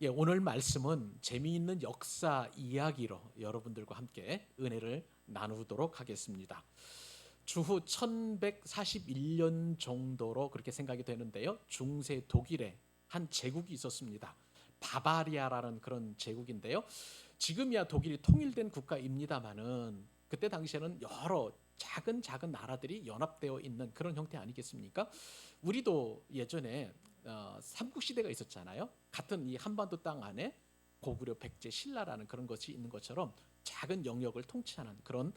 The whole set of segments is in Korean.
예, 오늘 말씀은 재미있는 역사 이야기로 여러분들과 함께 은혜를 나누도록 하겠습니다. 주후 1141년 정도로 그렇게 생각이 되는데요. 중세 독일에 한 제국이 있었습니다. 바바리아라는 그런 제국인데요. 지금이야 독일이 통일된 국가입니다만은 그때 당시에는 여러 작은 작은 나라들이 연합되어 있는 그런 형태 아니겠습니까? 우리도 예전에 삼국시대가 있었잖아요. 같은 이 한반도 땅 안에 고구려, 백제, 신라라는 그런 것이 있는 것처럼 작은 영역을 통치하는 그런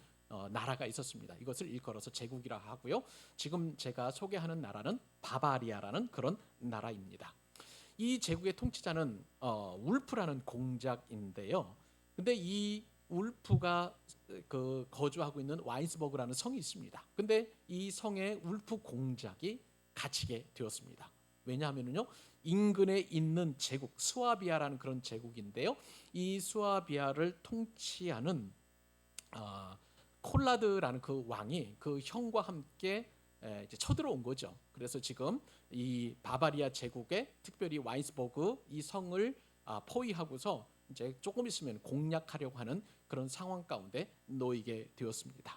나라가 있었습니다. 이것을 일컬어서 제국이라 하고요. 지금 제가 소개하는 나라는 바바리아라는 그런 나라입니다. 이 제국의 통치자는 울프라는 공작인데요. 근데 이 울프가 그 거주하고 있는 와인스버그라는 성이 있습니다. 근데 이 성에 울프 공작이 갇히게 되었습니다. 왜냐하면요, 인근에 있는 제국 스와비아라는 그런 제국인데요. 이 스와비아를 통치하는 콜라드라는 그 왕이 그 형과 함께 이제 쳐들어온 거죠. 그래서 지금 이 바바리아 제국에 특별히 와인스버그 이 성을 포위하고서 이제 조금 있으면 공략하려고 하는 그런 상황 가운데 놓이게 되었습니다.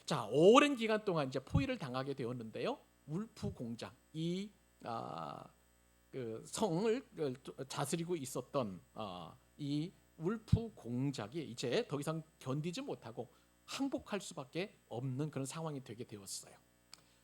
자, 오랜 기간 동안 이제 포위를 당하게 되었는데요. 울프 공작 이 그 성을 다스리고 있었던 이 울프 공작이 이제 더 이상 견디지 못하고 항복할 수밖에 없는 그런 상황이 되게 되었어요.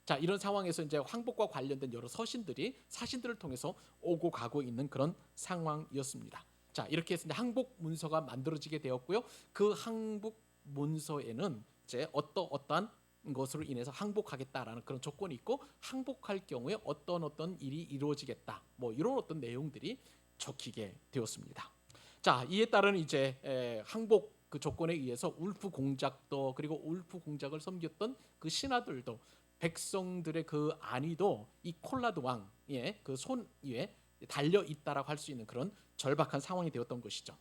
자, 이런 상황에서 이제 항복과 관련된 여러 서신들이 사신들을 통해서 오고 가고 있는 그런 상황이었습니다. 자, 이렇게 해서 이제 항복 문서가 만들어지게 되었고요. 그 항복 문서에는 이제 어떠한 것으로 인해서 항복하겠다라는 그런 조건이 있고, 항복할 경우에 어떤 일이 이루어지겠다, 뭐 이런 어떤 내용들이 적히게 되었습니다. 자, 이에 따른 이제 항복 그 조건에 의해서 울프 공작도, 그리고 울프 공작을 섬겼던 그 신하들도, 백성들의 그 안위도 이 콜라드 왕의 그 손 위에 달려 있다라고 할 수 있는 그런 절박한 상황이 되었던 것이죠.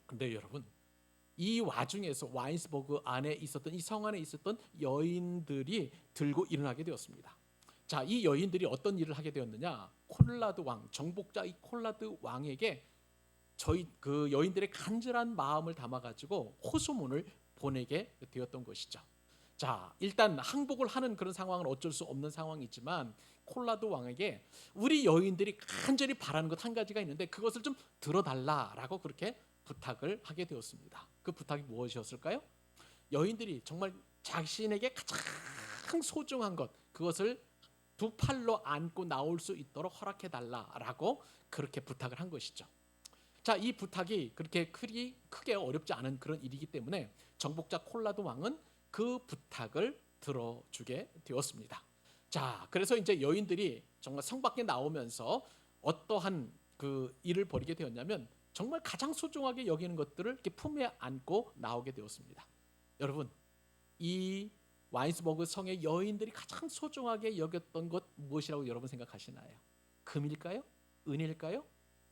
근데 여러분, 이 와중에서 와인스버그 안에 있었던 이 성 안에 있었던 여인들이 들고 일어나게 되었습니다. 자, 이 여인들이 어떤 일을 하게 되었느냐? 콜라드 왕, 정복자 이 콜라드 왕에게 저희 그 여인들의 간절한 마음을 담아가지고 호소문을 보내게 되었던 것이죠. 자, 일단 항복을 하는 그런 상황은 어쩔 수 없는 상황이지만 콜라드 왕에게 우리 여인들이 간절히 바라는 것 한 가지가 있는데 그것을 좀 들어달라라고 그렇게 부탁을 하게 되었습니다. 그 부탁이 무엇이었을까요? 여인들이 정말 자신에게 가장 소중한 것, 그것을 두 팔로 안고 나올 수 있도록 허락해 달라라고 그렇게 부탁을 한 것이죠. 자, 이 부탁이 그렇게 크게 어렵지 않은 그런 일이기 때문에 정복자 콜라드 왕은 그 부탁을 들어주게 되었습니다. 자, 그래서 이제 여인들이 정말 성 밖에 나오면서 어떠한 그 일을 벌이게 되었냐면 정말 가장 소중하게 여기는 것들을 이렇게 품에 안고 나오게 되었습니다. 여러분, 이 와인스버그 성의 여인들이 가장 소중하게 여겼던 것 무엇이라고 여러분 생각하시나요? 금일까요? 은일까요?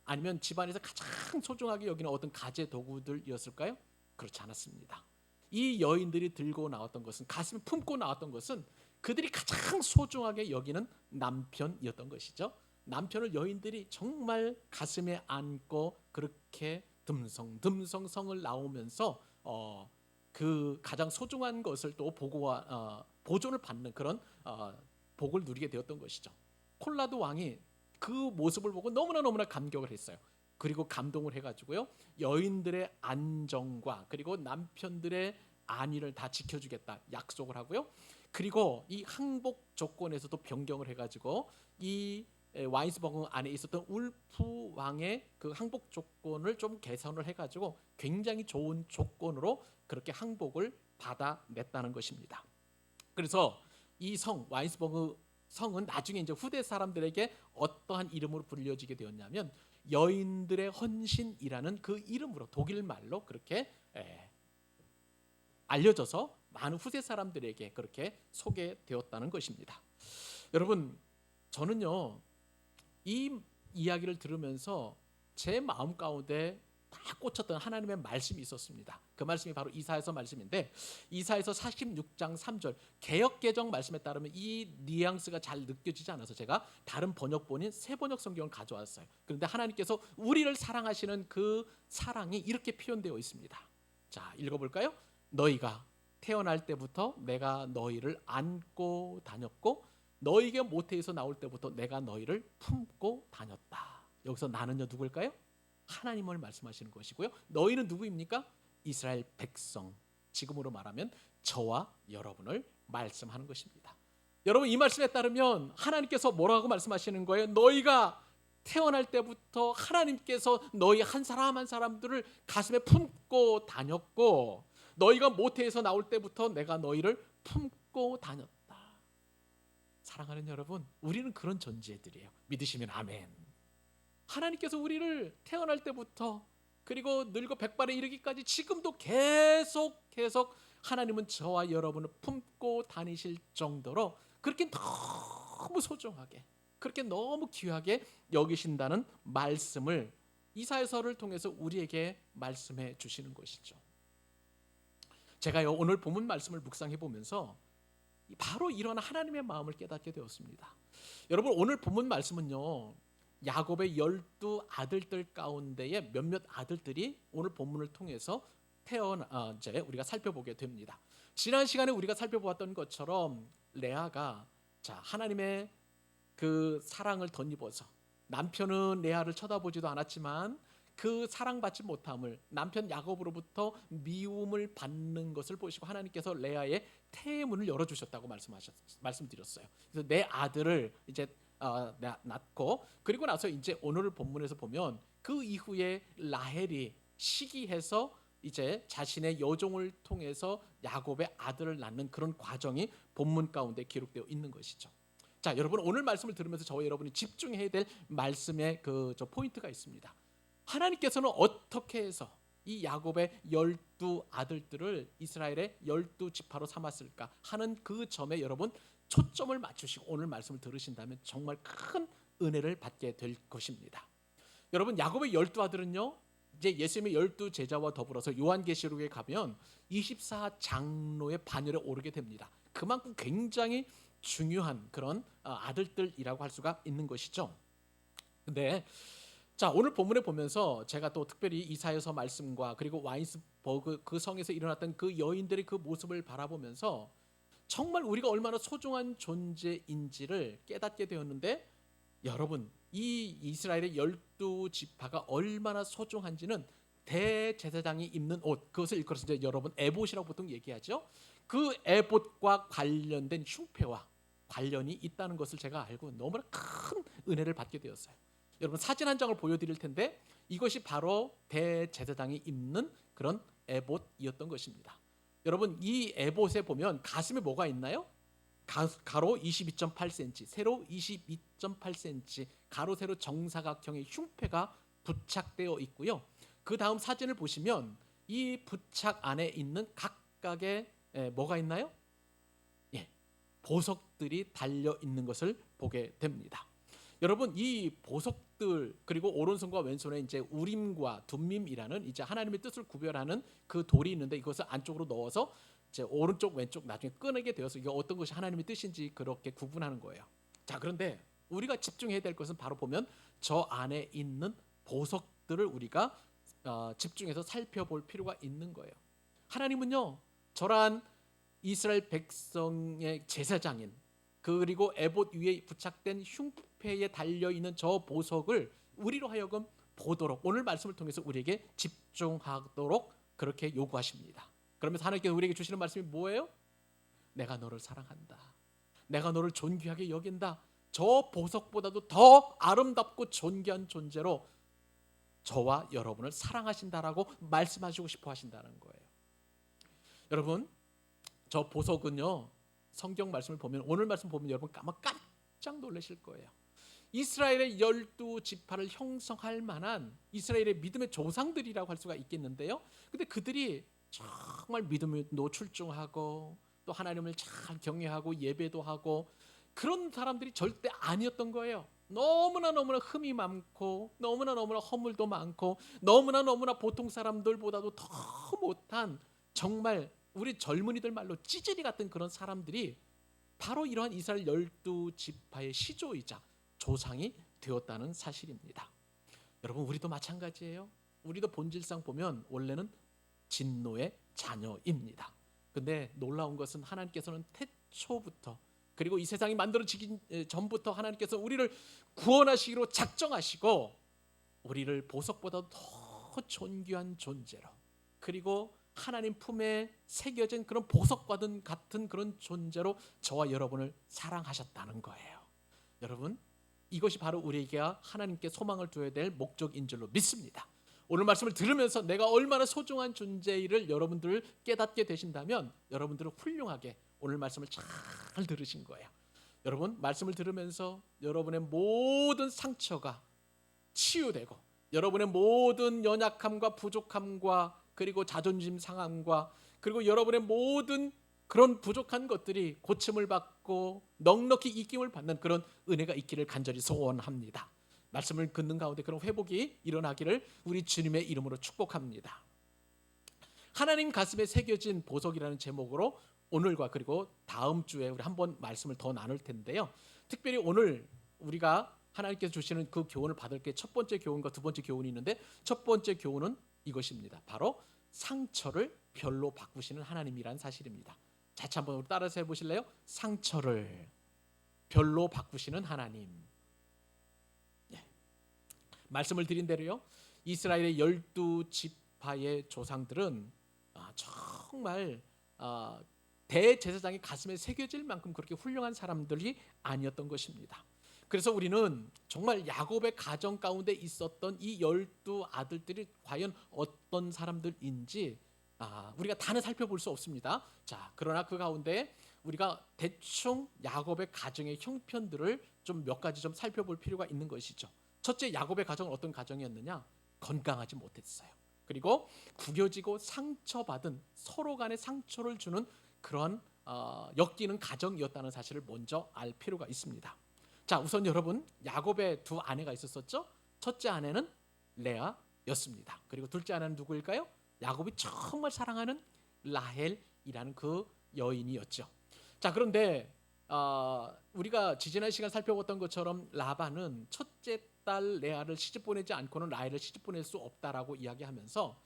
아니면 집안에서 가장 소중하게 여기는 어떤 가재 도구들이었을까요? 그렇지 않았습니다. 이 여인들이 들고 나왔던 것은, 가슴에 품고 나왔던 것은 그들이 가장 소중하게 여기는 남편이었던 것이죠. 남편을 여인들이 정말 가슴에 안고 그렇게 듬성듬성 성을 나오면서 그 가장 소중한 것을 또 보고와 보존을 받는 그런 복을 누리게 되었던 것이죠. 콜라드 왕이 그 모습을 보고 너무나 감격을 했어요. 그리고 감동을 해가지고요, 여인들의 안정과 그리고 남편들의 안위를 다 지켜주겠다 약속을 하고요. 그리고 이 항복 조건에서도 변경을 해가지고 이 와인스버그 안에 있었던 울프 왕의 그 항복 조건을 좀 개선을 해가지고 굉장히 좋은 조건으로 그렇게 항복을 받아냈다는 것입니다. 그래서 이 성 와인스버그 성은 나중에 이제 후대 사람들에게 어떠한 이름으로 불려지게 되었냐면 여인들의 헌신이라는 그 이름으로 독일 말로 그렇게 알려져서 많은 후대 사람들에게 그렇게 소개되었다는 것입니다. 여러분, 저는요 이 이야기를 들으면서 제 마음 가운데 다 꽂혔던 하나님의 말씀이 있었습니다. 그 말씀이 바로 이사야서 말씀인데 이사야서 46장 3절 개역 개정 말씀에 따르면 이 뉘앙스가 잘 느껴지지 않아서 제가 다른 번역본인 새번역 성경을 가져왔어요. 그런데 하나님께서 우리를 사랑하시는 그 사랑이 이렇게 표현되어 있습니다. 자, 읽어볼까요? 너희가 태어날 때부터 내가 너희를 안고 다녔고 너희가 모태에서 나올 때부터 내가 너희를 품고 다녔다. 여기서 나는요 누구일까요? 하나님을 말씀하시는 것이고요. 너희는 누구입니까? 이스라엘 백성. 지금으로 말하면 저와 여러분을 말씀하는 것입니다. 여러분 이 말씀에 따르면 하나님께서 뭐라고 말씀하시는 거예요? 너희가 태어날 때부터 하나님께서 너희 한 사람 한 사람들을 가슴에 품고 다녔고 너희가 모태에서 나올 때부터 내가 너희를 품고 다녔다. 사랑하는 여러분, 우리는 그런 존재들이에요. 믿으시면 아멘. 하나님께서 우리를 태어날 때부터 그리고 늙어 백발에 이르기까지 지금도 계속 하나님은 저와 여러분을 품고 다니실 정도로 그렇게 너무 소중하게 그렇게 너무 귀하게 여기신다는 말씀을 이사야서를 통해서 우리에게 말씀해 주시는 것이죠. 제가요 오늘 본문 말씀을 묵상해 보면서 바로 이런 하나님의 마음을 깨닫게 되었습니다. 여러분 오늘 본문 말씀은요 야곱의 12 아들들 가운데의 몇몇 아들들이 오늘 본문을 통해서 이제 우리가 살펴보게 됩니다. 지난 시간에 우리가 살펴보았던 것처럼 레아가 하나님의 그 사랑을 덧입어서 남편은 레아를 쳐다보지도 않았지만 그 사랑받지 못함을 남편 야곱으로부터 미움을 받는 것을 보시고 하나님께서 레아의 태문을 열어주셨다고 말씀드렸어요. 그래서 내 아들을 이제 낳고 그리고 나서 이제 오늘 본문에서 보면 그 이후에 라헬이 시기해서 이제 자신의 여종을 통해서 야곱의 아들을 낳는 그런 과정이 본문 가운데 기록되어 있는 것이죠. 자, 여러분 오늘 말씀을 들으면서 저와 여러분이 집중해야 될 말씀의 저 포인트가 있습니다. 하나님께서는 어떻게 해서 이 야곱의 12 아들들을 이스라엘의 12지파로 삼았을까 하는 그 점에 여러분 초점을 맞추시고 오늘 말씀을 들으신다면 정말 큰 은혜를 받게 될 것입니다. 여러분 야곱의 12아들은요 이제 예수님의 12제자와 더불어서 요한계시록에 가면 24장로의 반열에 오르게 됩니다. 그만큼 굉장히 중요한 그런 아들들이라고 할 수가 있는 것이죠. 근데 자 오늘 본문에 보면서 제가 또 특별히 이사야서 말씀과 그리고 와인스버그 그 성에서 일어났던 그 여인들의 그 모습을 바라보면서 정말 우리가 얼마나 소중한 존재인지를 깨닫게 되었는데 여러분 이 이스라엘의 12지파가 얼마나 소중한지는 대제사장이 입는 옷 그것을 일컬어서 이제 여러분 에봇이라고 보통 얘기하죠. 그 에봇과 관련된 흉패와 관련이 있다는 것을 제가 알고 너무나 큰 은혜를 받게 되었어요. 여러분 사진 한 장을 보여드릴 텐데 이것이 바로 대제사장이 입는 그런 에봇이었던 것입니다. 여러분 이 에봇에 보면 가슴에 뭐가 있나요? 가로 22.8cm, 세로 22.8cm, 가로 세로 정사각형의 흉패가 부착되어 있고요. 그 다음 사진을 보시면 이 부착 안에 있는 각각의 뭐가 있나요? 보석들이 달려 있는 것을 보게 됩니다. 여러분 이 보석들 그리고 오른손과 왼손에 이제 우림과 둠밈이라는 이제 하나님의 뜻을 구별하는 그 돌이 있는데 이것을 안쪽으로 넣어서 이제 오른쪽 왼쪽 나중에 꺼내게 되어서 이게 어떤 것이 하나님의 뜻인지 그렇게 구분하는 거예요. 자 그런데 우리가 집중해야 될 것은 바로 보면 저 안에 있는 보석들을 우리가 집중해서 살펴볼 필요가 있는 거예요. 하나님은요 저러한 이스라엘 백성의 제사장인 그리고 에봇 위에 부착된 흉패에 달려있는 저 보석을 우리로 하여금 보도록 오늘 말씀을 통해서 우리에게 집중하도록 그렇게 요구하십니다. 그러면서 하나님께서 우리에게 주시는 말씀이 뭐예요? 내가 너를 사랑한다. 내가 너를 존귀하게 여긴다. 저 보석보다도 더 아름답고 존귀한 존재로 저와 여러분을 사랑하신다라고 말씀하시고 싶어 하신다는 거예요. 여러분 저 보석은요 성경 말씀을 보면 오늘 말씀 보면 여러분 아마 깜짝 놀라실 거예요. 이스라엘의 12지파를 형성할 만한 이스라엘의 믿음의 조상들이라고 할 수가 있겠는데요. 근데 그들이 정말 믿음도 출중하고 또 하나님을 잘 경외하고 예배도 하고 그런 사람들이 절대 아니었던 거예요. 너무나 흠이 많고 너무나 허물도 많고 너무나 보통 사람들보다도 더 못한, 정말 우리 젊은이들 말로 찌질이 같은 그런 사람들이 바로 이러한 이스라엘 12지파의 시조이자 조상이 되었다는 사실입니다. 여러분, 우리도 마찬가지예요. 우리도 본질상 보면 원래는 진노의 자녀입니다. 근데 놀라운 것은 하나님께서는 태초부터, 그리고 이 세상이 만들어지기 전부터 하나님께서 우리를 구원하시기로 작정하시고 우리를 보석보다 더 존귀한 존재로, 그리고 하나님 품에 새겨진 그런 보석과 같은 그런 존재로 저와 여러분을 사랑하셨다는 거예요. 여러분, 이것이 바로 우리에게 하나님께 소망을 두어야 될 목적인 줄로 믿습니다. 오늘 말씀을 들으면서 내가 얼마나 소중한 존재를 여러분들 깨닫게 되신다면 여러분들은 훌륭하게 오늘 말씀을 잘 들으신 거예요. 여러분, 말씀을 들으면서 여러분의 모든 상처가 치유되고 여러분의 모든 연약함과 부족함과 그리고 자존심 상함과 그리고 여러분의 모든 그런 부족한 것들이 고침을 받고 넉넉히 이김을 받는 그런 은혜가 있기를 간절히 소원합니다. 말씀을 듣는 가운데 그런 회복이 일어나기를 우리 주님의 이름으로 축복합니다. 하나님 가슴에 새겨진 보석이라는 제목으로 오늘과 그리고 다음 주에 우리 한번 말씀을 더 나눌 텐데요. 특별히 오늘 우리가 하나님께서 주시는 그 교훈을 받을 게 첫 번째 교훈과 두 번째 교훈이 있는데, 첫 번째 교훈은 이것입니다. 바로 상처를 별로 바꾸시는 하나님이란 사실입니다. 같이 한번 따라서 해보실래요? 상처를 별로 바꾸시는 하나님. 말씀을 드린 대로요, 이스라엘의 12지파의 조상들은 정말 대제사장의 가슴에 새겨질 만큼 그렇게 훌륭한 사람들이 아니었던 것입니다. 그래서 우리는 정말 야곱의 가정 가운데 있었던 이 12아들들이 과연 어떤 사람들인지 우리가 다는 살펴볼 수 없습니다. 자, 그러나 그 가운데 우리가 대충 야곱의 가정의 형편들을 좀 몇 가지 좀 살펴볼 필요가 있는 것이죠. 첫째, 야곱의 가정은 어떤 가정이었느냐? 건강하지 못했어요. 그리고 구겨지고 상처받은, 서로 간에 상처를 주는 그런 엮이는 가정이었다는 사실을 먼저 알 필요가 있습니다. 자, 우선 여러분, 야곱의 두 아내가 있었었죠. 첫째 아내는 레아였습니다. 그리고 둘째 아내는 누구일까요? 야곱이 정말 사랑하는 라헬이라는 그 여인이었죠. 자, 그런데 우리가 지지난 시간 살펴봤던 것처럼 라반은 첫째 딸 레아를 시집 보내지 않고는 라헬을 시집 보낼 수 없다라고 이야기하면서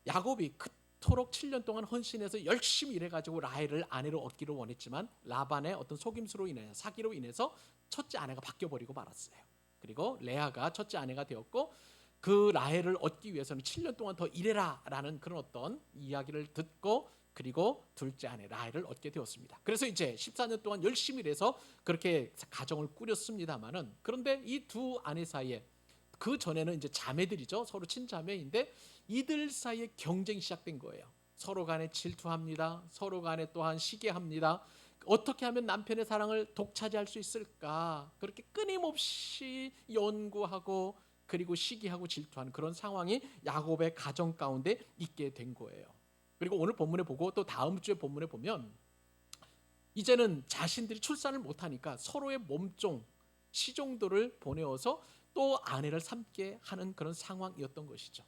야곱이 그토록 7년 동안 헌신해서 열심히 일해가지고 라헬을 아내로 얻기를 원했지만 라반의 어떤 속임수로 인해, 사기로 인해서 첫째 아내가 바뀌어버리고 말았어요. 그리고 레아가 첫째 아내가 되었고 그 라헬을 얻기 위해서는 7년 동안 더 일해라 라는 그런 어떤 이야기를 듣고 그리고 둘째 아내 라헬을 얻게 되었습니다. 그래서 이제 14년 동안 열심히 일해서 그렇게 가정을 꾸렸습니다만은, 그런데 이 두 아내 사이에, 그 전에는 이제 자매들이죠. 서로 친자매인데 이들 사이에 경쟁이 시작된 거예요. 서로 간에 질투합니다. 서로 간에 또한 시기합니다. 어떻게 하면 남편의 사랑을 독차지할 수 있을까? 그렇게 끊임없이 연구하고 그리고 시기하고 질투하는 그런 상황이 야곱의 가정 가운데 있게 된 거예요. 그리고 오늘 본문에 보고 또 다음 주에 본문에 보면 이제는 자신들이 출산을 못하니까 서로의 몸종, 시종들을 보내어서 또 아내를 삼게 하는 그런 상황이었던 것이죠.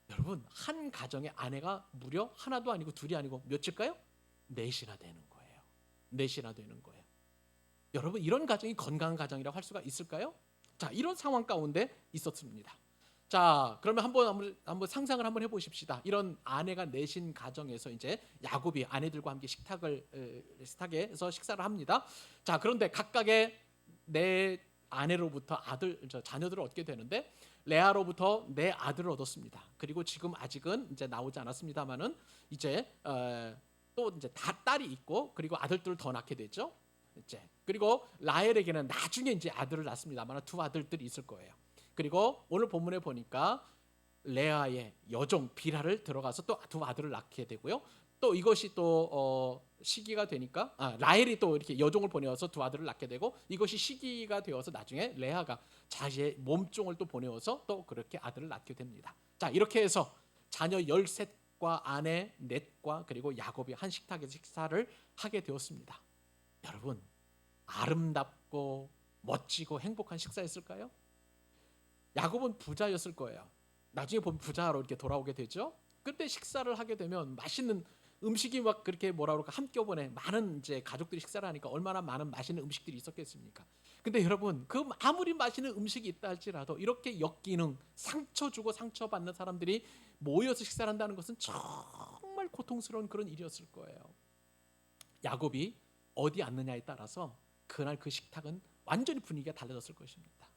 여러분, 한 가정의 아내가 무려 하나도 아니고 둘이 아니고 몇일까요? 넷이나 되는 거예요. 넷이나 되는 거예요. 여러분, 이런 가정이 건강한 가정이라고 할 수가 있을까요? 자, 이런 상황 가운데 있었습니다. 자, 그러면 한번 상상을 한번 해보십시다. 이런 아내가 넷인 가정에서 이제 야곱이 아내들과 함께 식탁에서 식사를 합니다. 자, 그런데 각각의 내 아내로부터 자녀들을 얻게 되는데 레아로부터 내 아들을 얻었습니다. 그리고 지금 아직은 이제 나오지 않았습니다만은 이제 또 이제 다 딸이 있고 그리고 아들들을 더 낳게 되죠. 이제 그리고 라헬에게는 나중에 이제 아들을 낳습니다만 두 아들들이 있을 거예요. 그리고 오늘 본문에 보니까 레아의 여종 빌하를 들어가서 또 두 아들을 낳게 되고요. 또 이것이 또 시기가 되니까 라헬이 또 이렇게 여종을 보내어서 두 아들을 낳게 되고, 이것이 시기가 되어서 나중에 레아가 자기의 몸종을 또 보내어서 또 그렇게 아들을 낳게 됩니다. 자, 이렇게 해서 자녀 13과 아내 4과 그리고 야곱이 한 식탁에서 식사를 하게 되었습니다. 여러분, 아름답고 멋지고 행복한 식사였을까요? 야곱은 부자였을 거예요. 나중에 보면 부자로 이렇게 돌아오게 되죠. 그때 식사를 하게 되면 맛있는 음식이 막 그렇게 뭐라 그럴까 한꺼번에 많은 이제 가족들이 식사를 하니까 얼마나 많은 맛있는 음식들이 있었겠습니까? 근데 여러분 그 아무리 맛있는 음식이 있다 할지라도 이렇게 역기능 상처 주고 상처받는 사람들이 모여서 식사를 한다는 것은 정말 고통스러운 그런 일이었을 거예요. 야곱이 어디 앉느냐에 따라서 그날 그 식탁은 완전히 분위기가 달라졌을 것입니다.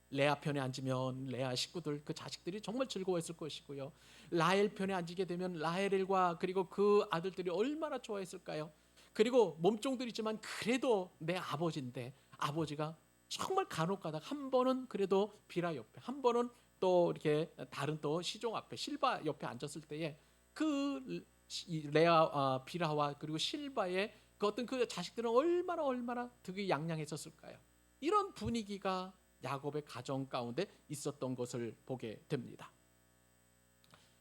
레아 편에 앉으면 레아 식구들 그 자식들이 정말 즐거워했을 것이고요. 라헬 편에 앉게 되면 라헬과 그리고 그 아들들이 얼마나 좋아했을까요? 그리고 몸종들이지만 그래도 내 아버지인데 아버지가 정말 간혹가다 한 번은 그래도 비라 옆에 한 번은 또 이렇게 다른 또 시종 앞에 실바 옆에 앉았을 때에 그 레아 비라와 그리고 실바의 그 어떤 그 자식들은 얼마나 득이 양양했었을까요? 이런 분위기가 야곱의 가정 가운데 있었던 것을 보게 됩니다.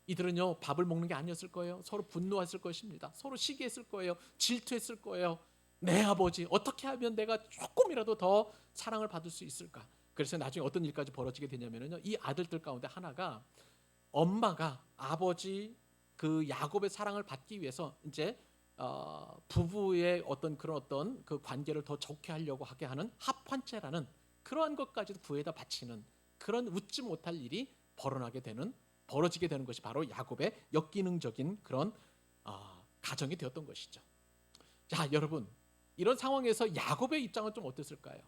이들은요 밥을 먹는 게 아니었을 거예요. 서로 분노했을 것입니다. 서로 시기했을 거예요. 질투했을 거예요. 내 아버지 어떻게 하면 내가 조금이라도 더 사랑을 받을 수 있을까? 그래서 나중에 어떤 일까지 벌어지게 되냐면요, 이 아들들 가운데 하나가 엄마가 아버지 그 야곱의 사랑을 받기 위해서 이제 부부의 어떤 그런 어떤 그 관계를 더 좋게 하려고 하게 하는 합환제라는 그러한 것까지도 구에다 바치는 그런 웃지 못할 일이 벌어지게 되는 것이 바로 야곱의 역기능적인 그런 가정이 되었던 것이죠. 자, 여러분 이런 상황에서 야곱의 입장은 좀 어땠을까요?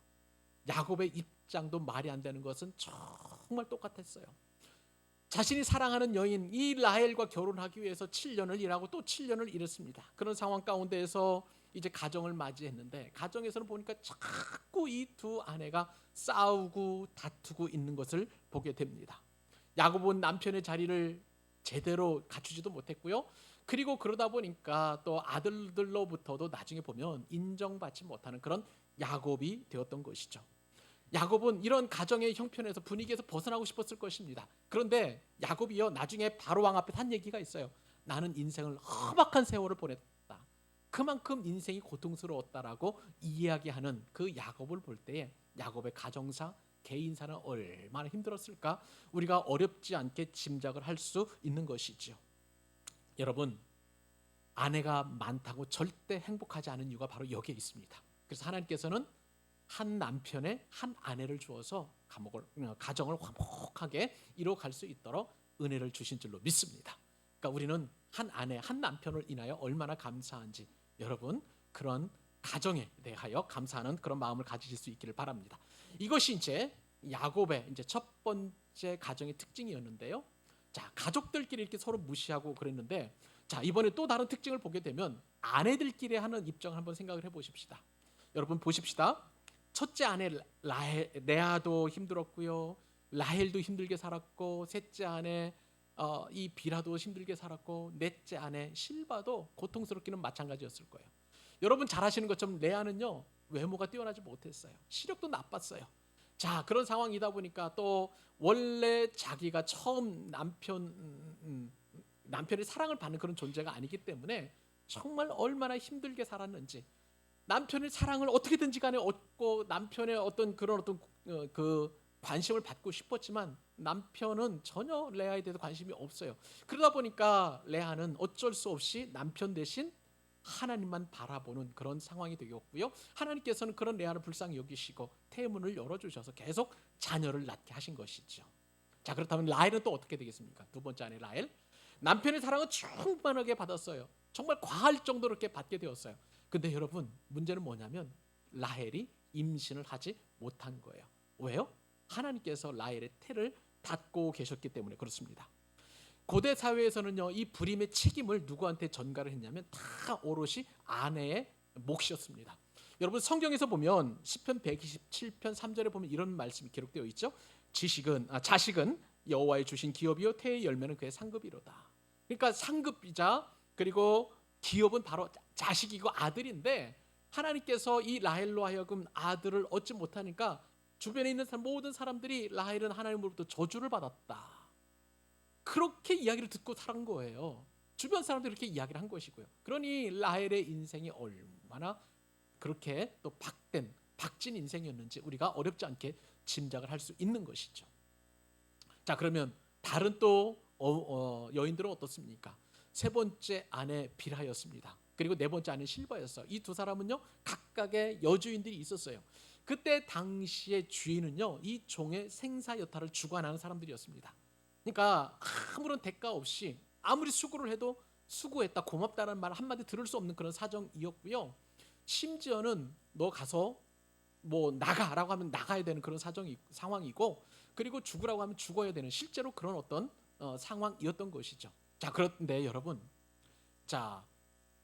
야곱의 입장도 말이 안 되는 것은 정말 똑같았어요. 자신이 사랑하는 여인 이 라헬과 결혼하기 위해서 7년을 일하고 또 7년을 일했습니다. 그런 상황 가운데에서 이제 가정을 맞이했는데 가정에서는 보니까 자꾸 이 두 아내가 싸우고 다투고 있는 것을 보게 됩니다. 야곱은 남편의 자리를 제대로 갖추지도 못했고요. 그리고 그러다 보니까 또 아들들로부터도 나중에 보면 인정받지 못하는 그런 야곱이 되었던 것이죠. 야곱은 이런 가정의 형편에서 분위기에서 벗어나고 싶었을 것입니다. 그런데 야곱이요 나중에 바로 왕 앞에 한 얘기가 있어요. 나는 인생을 험악한 세월을 보냈다. 그만큼 인생이 고통스러웠다라고 이야기하는 그 야곱을 볼 때에 야곱의 가정사, 개인사는 얼마나 힘들었을까 우리가 어렵지 않게 짐작을 할 수 있는 것이죠. 여러분 아내가 많다고 절대 행복하지 않은 이유가 바로 여기에 있습니다. 그래서 하나님께서는 한 남편에 한 아내를 주어서 가정을 화목하게 이뤄갈 수 있도록 은혜를 주신 줄로 믿습니다. 그러니까 우리는 한 아내, 한 남편을 인하여 얼마나 감사한지 여러분 그런 가정에 대하여 감사하는 그런 마음을 가지실 수 있기를 바랍니다. 이것이 이제 야곱의 이제 첫 번째 가정의 특징이었는데요. 자, 가족들끼리 이렇게 서로 무시하고 그랬는데 자, 이번에 또 다른 특징을 보게 되면 아내들끼리 하는 입장을 한번 생각을 해보십시다. 여러분 보십시다. 첫째 아내 레아도 힘들었고요. 라헬도 힘들게 살았고 셋째 아내 이 비라도 힘들게 살았고 넷째 아내 실바도 고통스럽기는 마찬가지였을 거예요. 여러분 잘 아시는 것처럼 레아는요 외모가 뛰어나지 못했어요. 시력도 나빴어요. 자 그런 상황이다 보니까 또 원래 자기가 처음 남편의 사랑을 받는 그런 존재가 아니기 때문에 정말 얼마나 힘들게 살았는지 남편의 사랑을 어떻게든지 간에 얻고 남편의 어떤 그런 어떤 그 관심을 받고 싶었지만 남편은 전혀 레아에 대해서 관심이 없어요. 그러다 보니까 레아는 어쩔 수 없이 남편 대신 하나님만 바라보는 그런 상황이 되었고요. 하나님께서는 그런 레아를 불쌍히 여기시고 태문을 열어주셔서 계속 자녀를 낳게 하신 것이죠. 자 그렇다면 라헬은 또 어떻게 되겠습니까? 두 번째 아내 라헬 남편의 사랑을 충만하게 받았어요. 정말 과할 정도로 이렇게 받게 되었어요. 근데 여러분 문제는 뭐냐면 라헬이 임신을 하지 못한 거예요. 왜요? 하나님께서 라헬의 태를 닫고 계셨기 때문에 그렇습니다. 고대 사회에서는요 이 불임의 책임을 누구한테 전가를 했냐면 다 오롯이 아내의 몫이었습니다. 여러분 성경에서 보면 시편 127편 3절에 보면 이런 말씀이 기록되어 있죠. 자식은 여호와의 주신 기업이요 태의 열매는 그의 상급이로다. 그러니까 상급이자 그리고 기업은 바로 자식이고 아들인데 하나님께서 이 라헬로 하여금 아들을 얻지 못하니까 주변에 있는 모든 사람들이 라헬은 하나님으로부터 저주를 받았다. 그렇게 이야기를 듣고 살은 거예요. 주변 사람들이 그렇게 이야기를 한 것이고요. 그러니 라헬의 인생이 얼마나 그렇게 또 박진 인생이었는지 우리가 어렵지 않게 짐작을 할 수 있는 것이죠. 자, 그러면 다른 또 여인들은 어떻습니까? 세 번째 아내 빌하였습니다. 그리고 네 번째 아내 실바였어요. 이 두 사람은요 각각의 여주인들이 있었어요. 그때 당시의 주인은요 이 종의 생사 여탈을 주관하는 사람들이었습니다. 그러니까 아무런 대가 없이 아무리 수고를 해도 수고했다 고맙다는 말 한마디 들을 수 없는 그런 사정이었고요. 심지어는 너 가서 뭐 나가라고 하면 나가야 되는 그런 상황이고, 그리고 죽으라고 하면 죽어야 되는 실제로 그런 어떤 상황이었던 것이죠. 자, 그런데 여러분, 자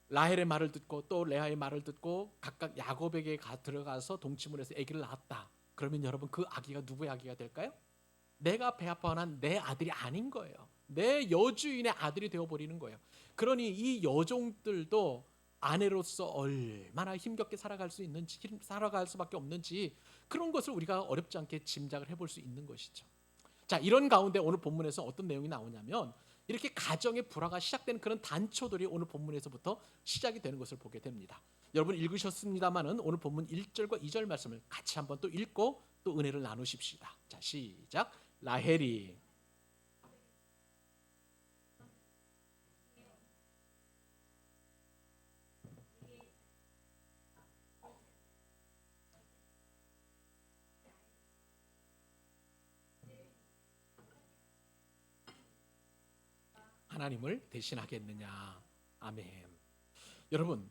라헬의 말을 듣고 또 레아의 말을 듣고 각각 야곱에게 들어가서 동침을 해서 아기를 낳았다. 그러면 여러분 그 아기가 누구의 아기가 될까요? 내가 배아파한 내 아들이 아닌 거예요. 내 여주인의 아들이 되어버리는 거예요. 그러니 이 여종들도 아내로서 얼마나 힘겹게 살아갈 수밖에 없는지 그런 것을 우리가 어렵지 않게 짐작을 해볼 수 있는 것이죠. 자, 이런 가운데 오늘 본문에서 어떤 내용이 나오냐면 이렇게 가정의 불화가 시작되는 그런 단초들이 오늘 본문에서부터 시작이 되는 것을 보게 됩니다. 여러분 읽으셨습니다마는 오늘 본문 1절과 2절 말씀을 같이 한번 또 읽고 또 은혜를 나누십시다. 자, 시작. 라헬이 하나님을 대신하겠느냐. 아멘. 여러분,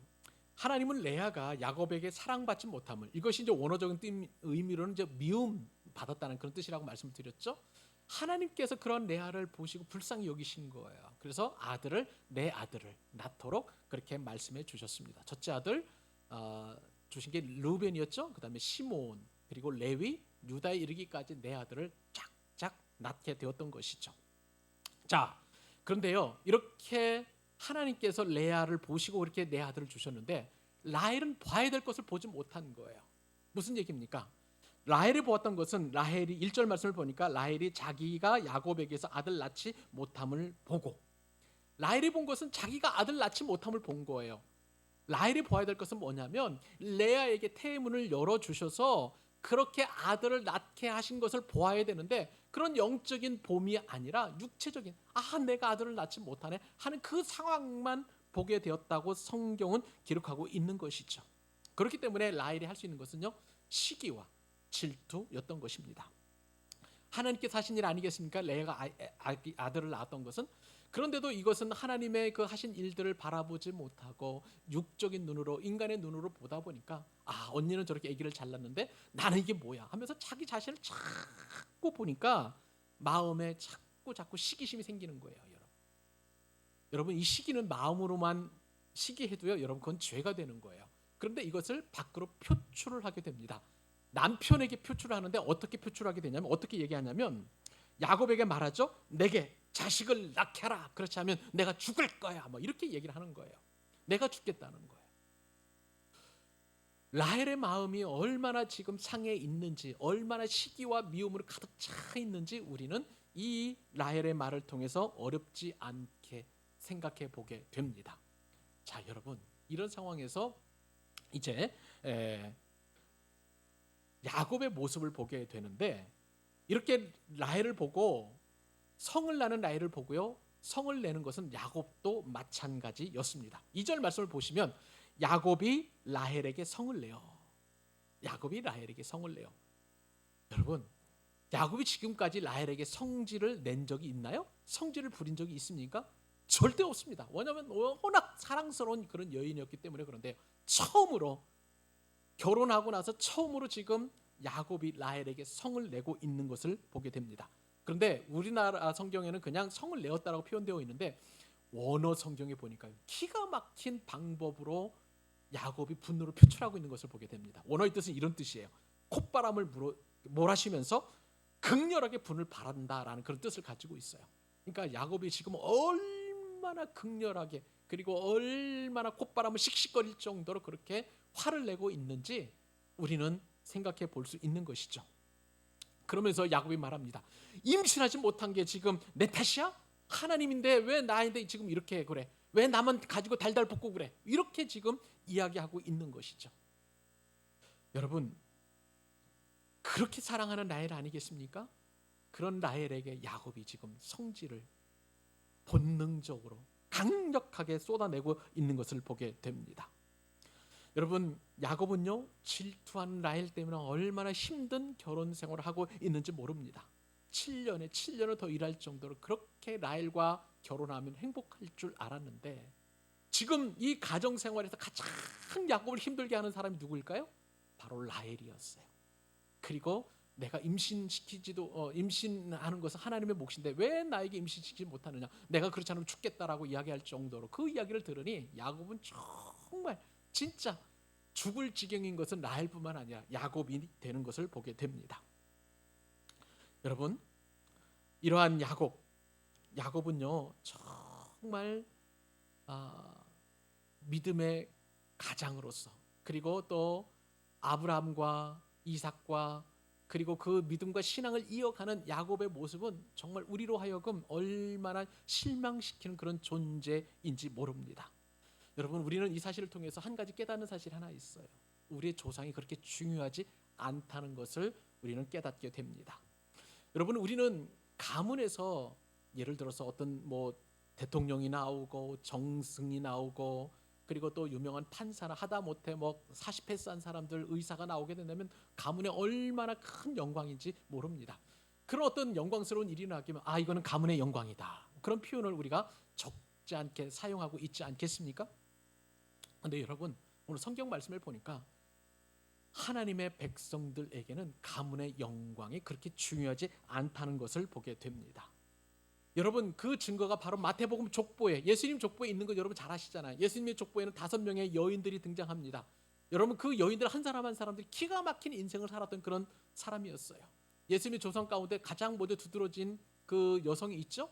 하나님은 레아가 야곱에게 사랑받지 못함을, 이것이 이제 원어적인 의미로는 이제 미움 받았다는 그런 뜻이라고 말씀을 드렸죠. 하나님께서 그런 레아를 보시고 불쌍히 여기신 거예요. 그래서 내 아들을 낳도록 그렇게 말씀해 주셨습니다. 첫째 아들 주신 게 루벤이었죠. 그다음에 시몬, 그리고 레위, 유다에 이르기까지 내 아들을 쫙쫙 낳게 되었던 것이죠. 자, 그런데요, 이렇게 하나님께서 레아를 보시고 이렇게 내 아들을 주셨는데 라헬은 봐야 될 것을 보지 못한 거예요. 무슨 얘기입니까? 라헬이 보았던 것은, 라헬이 1절 말씀을 보니까 라헬이 자기가 야곱에게서 아들 낳지 못함을 보고, 라헬이 본 것은 자기가 아들 낳지 못함을 본 거예요. 라헬이 보아야 될 것은 뭐냐면 레아에게 태문을 열어주셔서 그렇게 아들을 낳게 하신 것을 보아야 되는데, 그런 영적인 봄이 아니라 육체적인 내가 아들을 낳지 못하네 하는 그 상황만 보게 되었다고 성경은 기록하고 있는 것이죠. 그렇기 때문에 라헬이 할 수 있는 것은요 시기와 질투였던 것입니다. 하나님께서 하신 일 아니겠습니까? 레아가 아들을 낳았던 것은. 그런데도 이것은 하나님의 그 하신 일들을 바라보지 못하고 육적인 눈으로, 인간의 눈으로 보다 보니까 언니는 저렇게 아기를 잘 낳는데 나는 이게 뭐야 하면서 자기 자신을 자꾸 보니까 마음에 자꾸 시기심이 생기는 거예요. 여러분 이 시기는 마음으로만 시기해도요 여러분 그건 죄가 되는 거예요. 그런데 이것을 밖으로 표출을 하게 됩니다. 남편에게 표출을 하는데 어떻게 표출하게 되냐면, 어떻게 얘기하냐면 야곱에게 말하죠. 내게 자식을 낳게 하라. 그렇지 않으면 내가 죽을 거야. 뭐 이렇게 얘기를 하는 거예요. 내가 죽겠다는 거예요. 라헬의 마음이 얼마나 지금 상해 있는지, 얼마나 시기와 미움으로 가득 차 있는지 우리는 이 라헬의 말을 통해서 어렵지 않게 생각해 보게 됩니다. 자, 여러분 이런 상황에서 이제 야곱의 모습을 보게 되는데, 이렇게 라헬을 보고 성을 나는 라헬을 보고요 성을 내는 것은 야곱도 마찬가지였습니다. 2절 말씀을 보시면 야곱이 라헬에게 성을 내요. 야곱이 라헬에게 성을 내요. 여러분 야곱이 지금까지 라헬에게 성질을 낸 적이 있나요? 성질을 부린 적이 있습니까? 절대 없습니다. 왜냐하면 워낙 사랑스러운 그런 여인이었기 때문에. 그런데 처음으로 결혼하고 나서 처음으로 지금 야곱이 라헬에게 성을 내고 있는 것을 보게 됩니다. 그런데 우리나라 성경에는 그냥 성을 내었다라고 표현되어 있는데 원어 성경에 보니까 기가 막힌 방법으로 야곱이 분노를 표출하고 있는 것을 보게 됩니다. 원어의 뜻은 이런 뜻이에요. 콧바람을 몰아쉬면서 극렬하게 분을 발한다라는 그런 뜻을 가지고 있어요. 그러니까 야곱이 지금 얼마나 극렬하게, 그리고 얼마나 콧바람을 씩씩거릴 정도로 그렇게 화를 내고 있는지 우리는 생각해 볼 수 있는 것이죠. 그러면서 야곱이 말합니다. 임신하지 못한 게 지금 내 탓이야? 하나님인데 왜 나인데 지금 이렇게 그래? 왜 나만 가지고 달달 볶고 그래? 이렇게 지금 이야기하고 있는 것이죠. 여러분 그렇게 사랑하는 라헬 아니겠습니까? 그런 라헬에게 야곱이 지금 성질을 본능적으로 강력하게 쏟아내고 있는 것을 보게 됩니다. 여러분, 야곱은요 질투하는 라헬 때문에 얼마나 힘든 결혼 생활을 하고 있는지 모릅니다. 7년을 더 일할 정도로 그렇게 라헬과 결혼하면 행복할 줄 알았는데, 지금 이 가정 생활에서 가장 야곱을 힘들게 하는 사람이 누구일까요? 바로 라헬이었어요. 그리고 내가 임신하는 것은 하나님의 몫인데 왜 나에게 임신시키지 못하느냐, 내가 그렇지 않으면 죽겠다라고 이야기할 정도로 그 이야기를 들으니 야곱은 정말 진짜 죽을 지경인 것은 라헬뿐만 아니라 야곱이 되는 것을 보게 됩니다. 여러분, 이러한 야곱은요 정말 믿음의 가장으로서, 그리고 또 아브라함과 이삭과 그리고 그 믿음과 신앙을 이어가는 야곱의 모습은 정말 우리로 하여금 얼마나 실망시키는 그런 존재인지 모릅니다. 여러분, 우리는 이 사실을 통해서 한 가지 깨닫는 사실이 하나 있어요. 우리의 조상이 그렇게 중요하지 않다는 것을 우리는 깨닫게 됩니다. 여러분, 우리는 가문에서 예를 들어서 어떤 대통령이 나오고 정승이 나오고 그리고 또 유명한 판사나 하다못해 40회 싼 사람들 의사가 나오게 된다면 가문에 얼마나 큰 영광인지 모릅니다. 그런 어떤 영광스러운 일이 나기면 이거는 가문의 영광이다, 그런 표현을 우리가 적지 않게 사용하고 있지 않겠습니까? 그런데 여러분, 오늘 성경 말씀을 보니까 하나님의 백성들에게는 가문의 영광이 그렇게 중요하지 않다는 것을 보게 됩니다. 여러분, 그 증거가 바로 마태복음 족보에, 예수님 족보에 있는 거 여러분 잘 아시잖아요. 예수님의 족보에는 5명의 여인들이 등장합니다. 여러분, 그 여인들 한 사람 한 사람들이 기가 막힌 인생을 살았던 그런 사람이었어요. 예수님의 조상 가운데 가장 먼저 두드러진 그 여성이 있죠?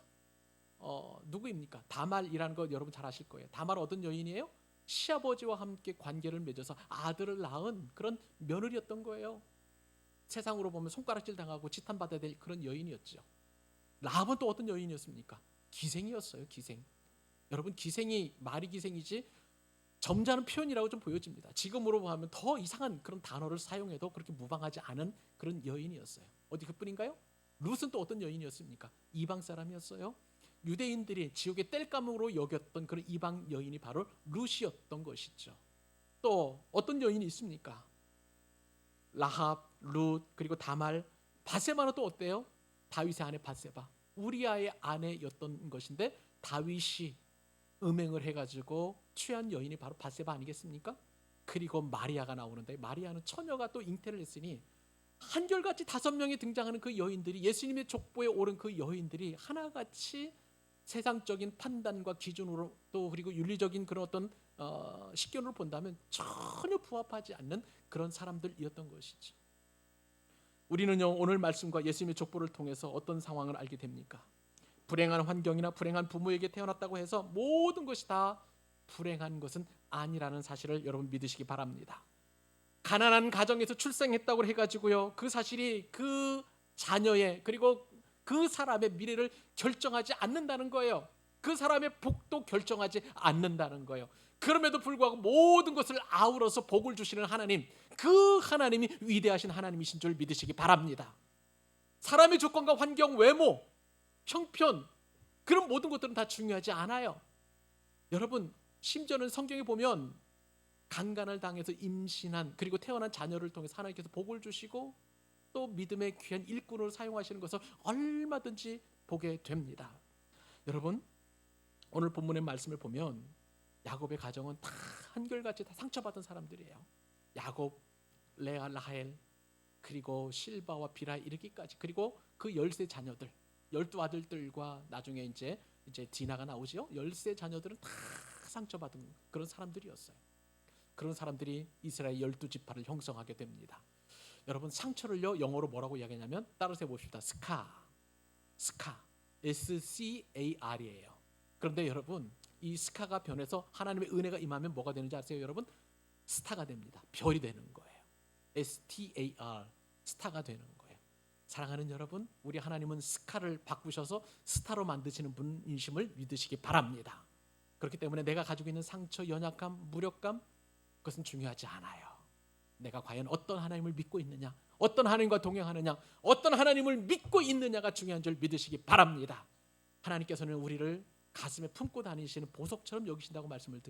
누구입니까? 다말이라는 거 여러분 잘 아실 거예요. 다말 어떤 여인이에요? 시아버지와 함께 관계를 맺어서 아들을 낳은 그런 며느리였던 거예요. 세상으로 보면 손가락질 당하고 지탄받아야 될 그런 여인이었죠. 라합은 또 어떤 여인이었습니까? 기생이었어요. 기생. 여러분, 기생이 말이 기생이지 점잖은 표현이라고 좀 보여집니다. 지금으로 보면 더 이상한 그런 단어를 사용해도 그렇게 무방하지 않은 그런 여인이었어요. 어디 그뿐인가요? 룻은 또 어떤 여인이었습니까? 이방 사람이었어요. 유대인들이 지옥의 땔감으로 여겼던 그런 이방 여인이 바로 룻이었던 것이죠. 또 어떤 여인이 있습니까? 라합, 룻, 그리고 다말, 바세바는 또 어때요? 다윗의 아내 바세바, 우리아의 아내였던 것인데 다윗이 음행을 해가지고 취한 여인이 바로 바세바 아니겠습니까? 그리고 마리아가 나오는데, 마리아는 처녀가 또 잉태를 했으니 한결같이 5명이 등장하는 그 여인들이, 예수님의 족보에 오른 그 여인들이 하나같이 세상적인 판단과 기준으로 또 그리고 윤리적인 그런 어떤 식견으로 본다면 전혀 부합하지 않는 그런 사람들이었던 것이죠. 우리는요 오늘 말씀과 예수님의 족보를 통해서 어떤 상황을 알게 됩니까? 불행한 환경이나 불행한 부모에게 태어났다고 해서 모든 것이 다 불행한 것은 아니라는 사실을 여러분 믿으시기 바랍니다. 가난한 가정에서 출생했다고 해가지고요 그 사실이 그 자녀의 그리고 그 사람의 미래를 결정하지 않는다는 거예요. 그 사람의 복도 결정하지 않는다는 거예요. 그럼에도 불구하고 모든 것을 아우러서 복을 주시는 하나님, 그 하나님이 위대하신 하나님이신 줄 믿으시기 바랍니다. 사람의 조건과 환경, 외모, 형편, 그런 모든 것들은 다 중요하지 않아요. 여러분, 심지어는 성경에 보면 강간을 당해서 임신한 그리고 태어난 자녀를 통해서 하나님께서 복을 주시고 또 믿음의 귀한 일꾼으로 사용하시는 것을 얼마든지 보게 됩니다. 여러분, 오늘 본문의 말씀을 보면 야곱의 가정은 다 한결같이 다 상처받은 사람들이에요. 야곱, 레아, 라헬, 그리고 실바와 비라 이르기까지, 그리고 그 10세 자녀들, 12아들들과 나중에 이제 디나가 나오죠. 10세 자녀들은 다 상처받은 그런 사람들이었어요. 그런 사람들이 이스라엘 12지파를 형성하게 됩니다. 여러분, 상처를요 영어로 뭐라고 이야기하냐면 따라서 해봅시다. 스카, SCAR이에요. 그런데 여러분, 이 스카가 변해서 하나님의 은혜가 임하면 뭐가 되는지 아세요? 여러분, 스타가 됩니다. 별이 되는 거예요. STAR, 스타가 되는 거예요. 사랑하는 여러분, 우리 하나님은 스카를 바꾸셔서 스타로 만드시는 분이심을 믿으시기 바랍니다. 그렇기 때문에 내가 가지고 있는 상처, 연약함, 무력감, 그것은 중요하지 않아요. 내가 과연 어떤 하나님을 믿고 있느냐, 어떤 하나님과 동행하느냐, 어떤 하나님을 믿고 있느냐가 중요한 줄 믿으시기 바랍니다. 하나님께서는 우리를 가슴에 품고 다니시는 보석처럼 여기신다고 말씀을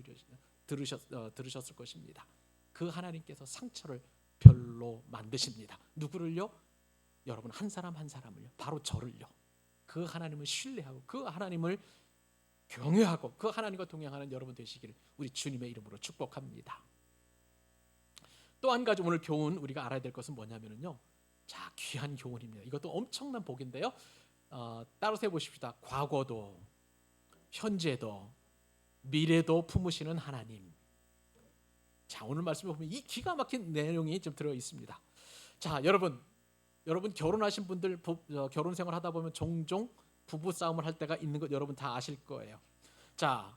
들으셨을 것입니다. 그 하나님께서 상처를 별로 만드십니다. 누구를요? 여러분 한 사람 한 사람을요. 바로 저를요. 그 하나님을 신뢰하고 그 하나님을 경외하고 그 하나님과 동행하는 여러분 되시기를 우리 주님의 이름으로 축복합니다. 또 한 가지 오늘 교훈 우리가 알아야 될 것은 뭐냐면요. 자, 귀한 교훈입니다. 이것도 엄청난 복인데요. 따로 세보십시다. 과거도 현재도 미래도 품으시는 하나님. 자, 오늘 말씀에 보면 이 기가 막힌 내용이 좀 들어 있습니다. 자, 여러분 결혼하신 분들 결혼 생활 하다 보면 종종 부부 싸움을 할 때가 있는 것 여러분 다 아실 거예요. 자,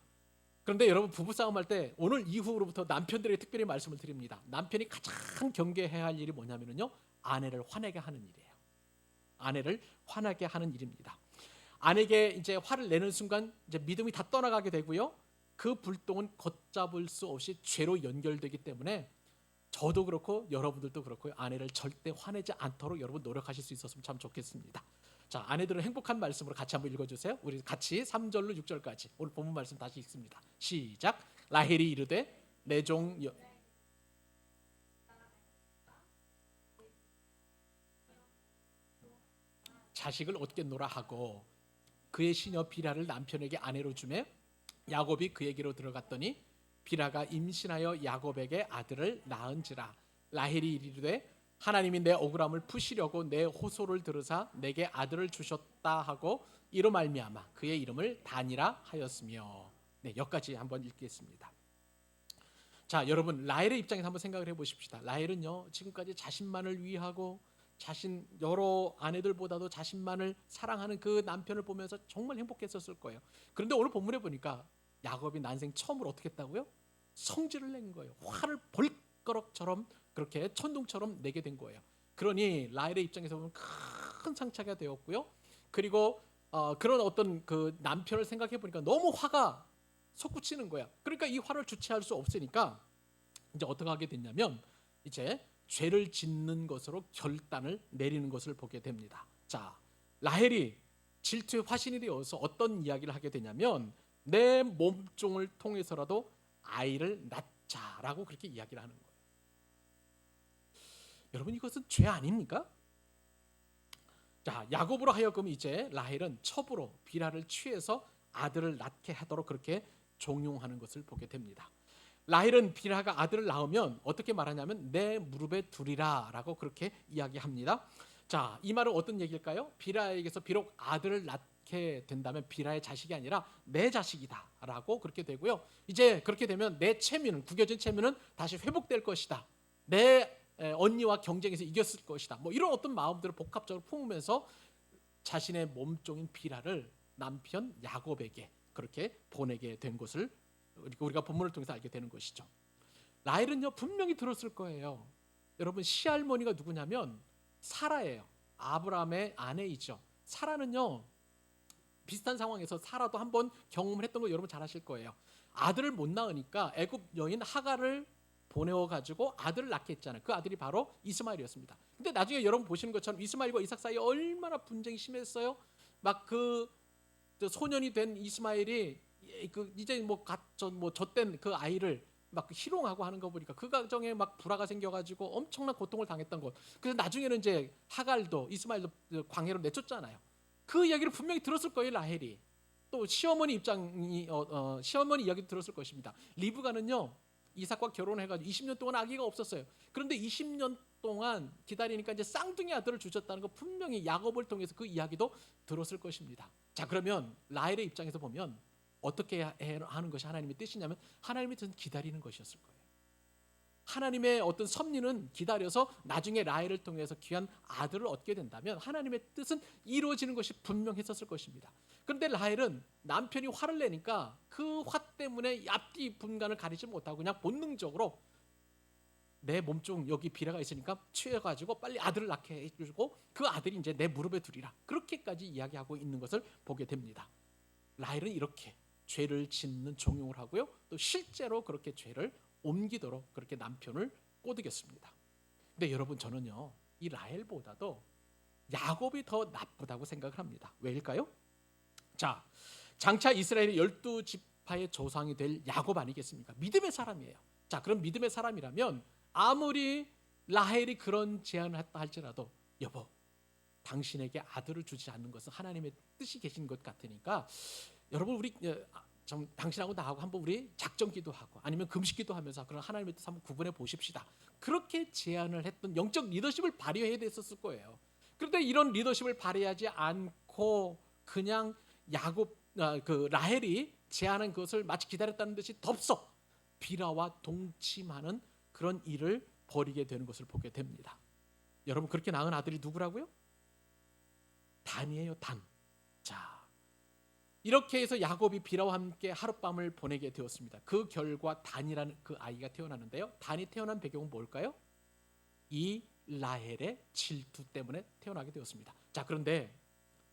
그런데 여러분 부부 싸움 할 때 오늘 이후로부터 남편들에게 특별히 말씀을 드립니다. 남편이 가장 경계해야 할 일이 뭐냐면요, 아내를 화내게 하는 일이에요. 아내를 화나게 하는 일입니다. 아내에게 이제 화를 내는 순간 이제 믿음이 다 떠나가게 되고요. 그 불똥은 걷잡을 수 없이 죄로 연결되기 때문에 저도 그렇고 여러분들도 그렇고요. 아내를 절대 화내지 않도록 여러분 노력하실 수 있었으면 참 좋겠습니다. 자, 아내들은 행복한 말씀으로 같이 한번 읽어주세요. 우리 같이 3절로 6절까지 오늘 본문 말씀 다시 읽습니다. 시작. 라헬이 이르되 내 종 자식을 얻겠노라 하고 그의 시녀 비라를 남편에게 아내로 주매 야곱이 그에게로 들어갔더니 비라가 임신하여 야곱에게 아들을 낳은지라. 라헬이 이르되 하나님이 내 억울함을 푸시려고 내 호소를 들으사 내게 아들을 주셨다 하고 이로 말미암아 그의 이름을 단이라 하였으며. 네, 여기까지 한번 읽겠습니다. 자, 여러분 라헬의 입장에서 한번 생각을 해보십시다. 라헬은요 지금까지 자신만을 위하고 자신 여러 아내들보다도 자신만을 사랑하는 그 남편을 보면서 정말 행복했었을 거예요. 그런데 오늘 본문에 보니까 야곱이 난생 처음으로 어떻게 했다고요? 성질을 낸 거예요. 화를 벌거럭처럼 그렇게 천둥처럼 내게 된 거예요. 그러니 라헬의 입장에서 보면 큰 상처가 되었고요. 그리고 그런 어떤 그 남편을 생각해 보니까 너무 화가 솟구치는 거야. 그러니까 이 화를 주체할 수 없으니까 이제 어떻게 하게 됐냐면 이제 죄를 짓는 것으로 결단을 내리는 것을 보게 됩니다. 자, 라헬이 질투의 화신이 되어서 어떤 이야기를 하게 되냐면 내 몸종을 통해서라도 아이를 낳자라고 그렇게 이야기를 하는 거예요. 여러분 이것은 죄 아닙니까? 자, 야곱으로 하여금 이제 라헬은 첩으로 비라를 취해서 아들을 낳게 하도록 그렇게 종용하는 것을 보게 됩니다. 라헬은 비라가 아들을 낳으면 어떻게 말하냐면 내 무릎에 두리라라고 그렇게 이야기합니다. 자, 이 말은 어떤 얘기일까요? 비라에게서 비록 아들을 낳게 된다면 비라의 자식이 아니라 내 자식이다라고 그렇게 되고요. 이제 그렇게 되면 내 체면은 구겨진 체면은 다시 회복될 것이다. 내 언니와 경쟁에서 이겼을 것이다. 뭐 이런 어떤 마음들을 복합적으로 품으면서 자신의 몸종인 비라를 남편 야곱에게 그렇게 보내게 된 것을 우리가 본문을 통해서 알게 되는 것이죠. 라헬은요 분명히 들었을 거예요. 여러분 시할머니가 누구냐면 사라예요. 아브라함의 아내이죠. 사라는요 비슷한 상황에서 사라도 한번 경험을 했던 거 여러분 잘 아실 거예요. 아들을 못 낳으니까 애굽 여인 하갈을 보내어 가지고 아들을 낳게 했잖아요. 그 아들이 바로 이스마엘이었습니다. 근데 나중에 여러분 보시는 것처럼 이스마엘과 이삭 사이에 얼마나 분쟁이 심했어요. 막 그 소년이 된 이스마엘이 이제 뭐 젖된 그 아이를 막 희롱하고 하는 거 보니까 그 가정에 막 불화가 생겨가지고 엄청난 고통을 당했던 것. 그래서 나중에는 이제 하갈도 이스마엘도 광야로 내쫓잖아요. 그 이야기를 분명히 들었을 거예요 라헬이. 또 시어머니 입장이 시어머니 이야기도 들었을 것입니다. 리브가는요 이삭과 결혼해가지고 20년 동안 아기가 없었어요. 그런데 20년 동안 기다리니까 이제 쌍둥이 아들을 주셨다는 거 분명히 야곱을 통해서 그 이야기도 들었을 것입니다. 자, 그러면 라헬의 입장에서 보면 어떻게 하는 것이 하나님의 뜻이냐면 하나님의 뜻은 기다리는 것이었을 거예요. 하나님의 어떤 섭리는 기다려서 나중에 라헬을 통해서 귀한 아들을 얻게 된다면 하나님의 뜻은 이루어지는 것이 분명했었을 것입니다. 그런데 라헬은 남편이 화를 내니까 그 화 때문에 앞뒤 분간을 가리지 못하고 그냥 본능적으로 내 몸중 여기 비라가 있으니까 취해가지고 빨리 아들을 낳게 해주고 그 아들이 이제 내 무릎에 두리라 그렇게까지 이야기하고 있는 것을 보게 됩니다. 라헬은 이렇게 죄를 짓는 종용을 하고요. 또 실제로 그렇게 죄를 옮기도록 그렇게 남편을 꼬드겼습니다. 근데 여러분 저는요 이 라헬보다도 야곱이 더 나쁘다고 생각을 합니다. 왜일까요? 자, 장차 이스라엘의 12지파의 조상이 될 야곱 아니겠습니까? 믿음의 사람이에요. 자, 그럼 믿음의 사람이라면 아무리 라헬이 그런 제안을 했다 할지라도 여보, 당신에게 아들을 주지 않는 것은 하나님의 뜻이 계신 것 같으니까 여러분 우리 좀 당신하고 나하고 한번 우리 작전기도 하고 아니면 금식기도 하면서 그런 하나님의 뜻 한번 구분해 보십시다. 그렇게 제안을 했던 영적 리더십을 발휘해야 됐었을 거예요. 그런데 이런 리더십을 발휘하지 않고 그냥 야곱 그 라헬이 제안한 것을 마치 기다렸다는 듯이 덥석 비라와 동침하는 그런 일을 벌이게 되는 것을 보게 됩니다. 여러분 그렇게 낳은 아들이 누구라고요? 단이에요, 단. 자, 이렇게 해서 야곱이 비라와 함께 하룻밤을 보내게 되었습니다. 그 결과 단이라는 그 아이가 태어나는데요. 단이 태어난 배경은 뭘까요? 이 라헬의 질투 때문에 태어나게 되었습니다. 자, 그런데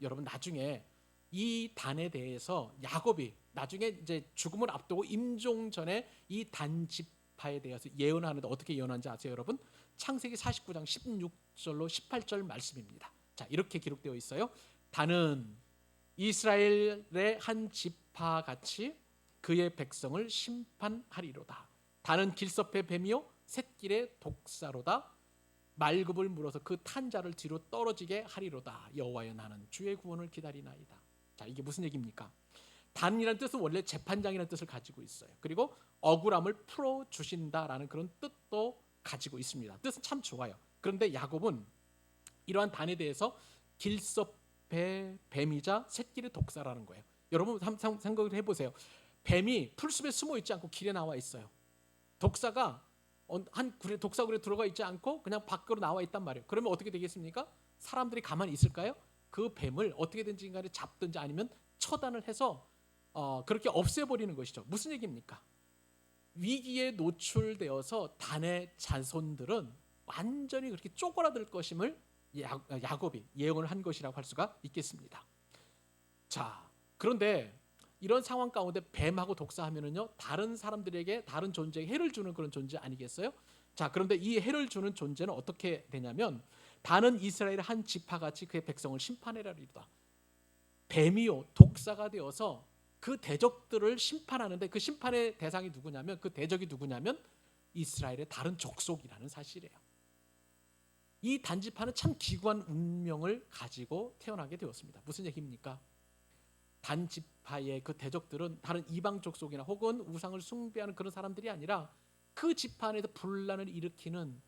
여러분 나중에 이 단에 대해서 야곱이 나중에 이제 죽음을 앞두고 임종 전에 이 단 지파에 대해서 예언하는데 어떻게 예언하는지 아세요, 여러분? 창세기 49장 16절로 18절 말씀입니다. 자, 이렇게 기록되어 있어요. 단은 이스라엘의 한 지파 같이 그의 백성을 심판하리로다. 단은 길섭의 뱀이요 샛길의 독사로다. 말급을 물어서 그 탄자를 뒤로 떨어지게 하리로다. 여호와여 나는 주의 구원을 기다리나이다. 자, 이게 무슨 얘기입니까? 단이라는 뜻은 원래 재판장이라는 뜻을 가지고 있어요. 그리고 억울함을 풀어 주신다라는 그런 뜻도 가지고 있습니다. 뜻은 참 좋아요. 그런데 야곱은 이러한 단에 대해서 길섭의 뱀이자 샛길의 독사라는 거예요. 여러분 생각을 해보세요. 뱀이 풀숲에 숨어 있지 않고 길에 나와 있어요. 독사가 한 독사굴에 들어가 있지 않고 그냥 밖으로 나와 있단 말이에요. 그러면 어떻게 되겠습니까? 사람들이 가만히 있을까요? 그 뱀을 어떻게든지 간에 잡든지 아니면 처단을 해서 그렇게 없애버리는 것이죠. 무슨 얘기입니까? 위기에 노출되어서 단의 자손들은 완전히 그렇게 쪼그라들 것임을 야곱이 예언을 한 것이라고 할 수가 있겠습니다. 자, 그런데 이런 상황 가운데 뱀하고 독사하면은요 다른 사람들에게 다른 존재에게 해를 주는 그런 존재 아니겠어요? 자, 그런데 이 해를 주는 존재는 어떻게 되냐면 단은 이스라엘의 한 지파같이 그의 백성을 심판하리로다. 뱀이요 독사가 되어서 그 대적들을 심판하는데 그 심판의 대상이 누구냐면 그 대적이 누구냐면 이스라엘의 다른 족속이라는 사실이에요. 이 단지파는 참 기구한 운명을 가지고 태어나게 되었습니다. 무슨 얘기입니까? 단지파의 그 대적들은 다른 이방 족속이나 혹은 우상을 숭배하는 그런 사람들이 아니라 그 지파 안에서 분란을 일으키는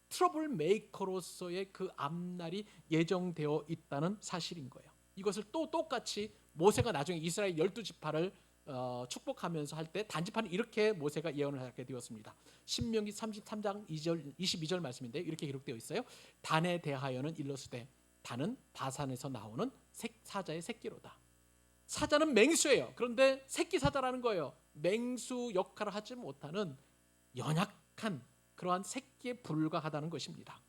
트러블 메이커로서의 그 앞날이 예정되어 있다는 사실인 거예요. 이것을 또 똑같이 모세가 나중에 이스라엘 12지파를 축복하면서 할 때 단지파는 이렇게 모세가 예언을 하게 되었습니다. 신명기 33장 22절 말씀인데 이렇게 기록되어 있어요. 단에 대하여는 일러스되 단은 바산에서 나오는 사자의 새끼로다. 사자는 맹수예요. 그런데 새끼 사자라는 거예요. 맹수 역할을 하지 못하는 연약한 그러한 새끼에 불과하다는 것입니다.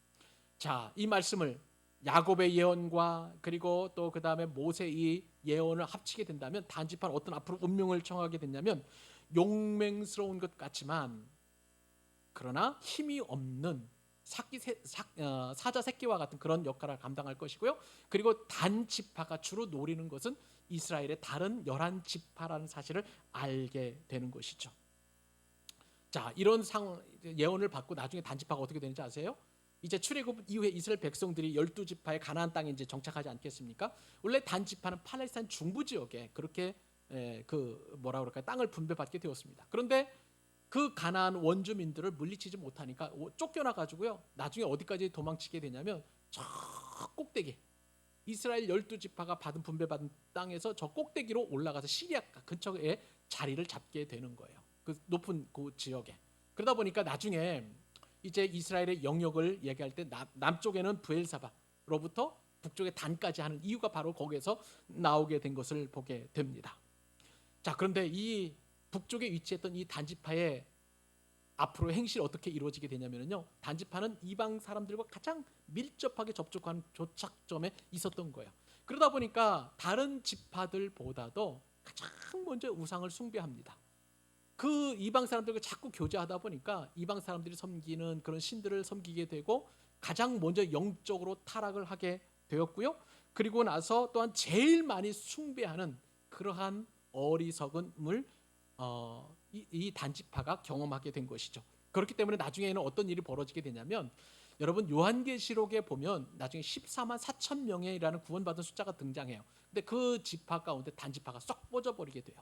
자, 이 말씀을 야곱의 예언과 그리고 또 그 다음에 모세의 예언을 합치게 된다면 단지파는 어떤 앞으로 운명을 청하게 됐냐면 용맹스러운 것 같지만 그러나 힘이 없는 사자 새끼와 같은 그런 역할을 감당할 것이고요. 그리고 단지파가 주로 노리는 것은 이스라엘의 다른 11지파라는 사실을 알게 되는 것이죠. 자, 이런 예언을 받고 나중에 단지파가 어떻게 되는지 아세요? 이제 출애굽 이후에 이스라엘 백성들이 12지파의 가나안 땅에 이제 정착하지 않겠습니까? 원래 단지파는 팔레스타인 중부 지역에 그렇게 그 뭐라 그럴까요? 땅을 분배받게 되었습니다. 그런데 그 가나안 원주민들을 물리치지 못하니까 쫓겨나 가지고요. 나중에 어디까지 도망치게 되냐면 저 꼭대기 이스라엘 12지파가 분배받은 땅에서 저 꼭대기로 올라가서 시리아 근처에 자리를 잡게 되는 거예요. 그 높은 그 지역에. 그러다 보니까 나중에 이제 이스라엘의 영역을 얘기할 때 남쪽에는 브엘사바로부터 북쪽에 단까지 하는 이유가 바로 거기에서 나오게 된 것을 보게 됩니다. 자, 그런데 이 북쪽에 위치했던 이 단지파의 앞으로 행실이 어떻게 이루어지게 되냐면요, 단지파는 이방 사람들과 가장 밀접하게 접촉하는 조착점에 있었던 거예요. 그러다 보니까 다른 지파들보다도 가장 먼저 우상을 숭배합니다. 그 이방 사람들과 자꾸 교제하다 보니까 이방 사람들이 섬기는 그런 신들을 섬기게 되고 가장 먼저 영적으로 타락을 하게 되었고요. 그리고 나서 또한 제일 많이 숭배하는 그러한 어리석음을 이 단지파가 경험하게 된 것이죠. 그렇기 때문에 나중에는 어떤 일이 벌어지게 되냐면, 여러분 요한계시록에 보면 나중에 14만 4천 명이라는 구원받은 숫자가 등장해요. 근데 그 지파 가운데 단지파가 쏙 빠져버리게 돼요.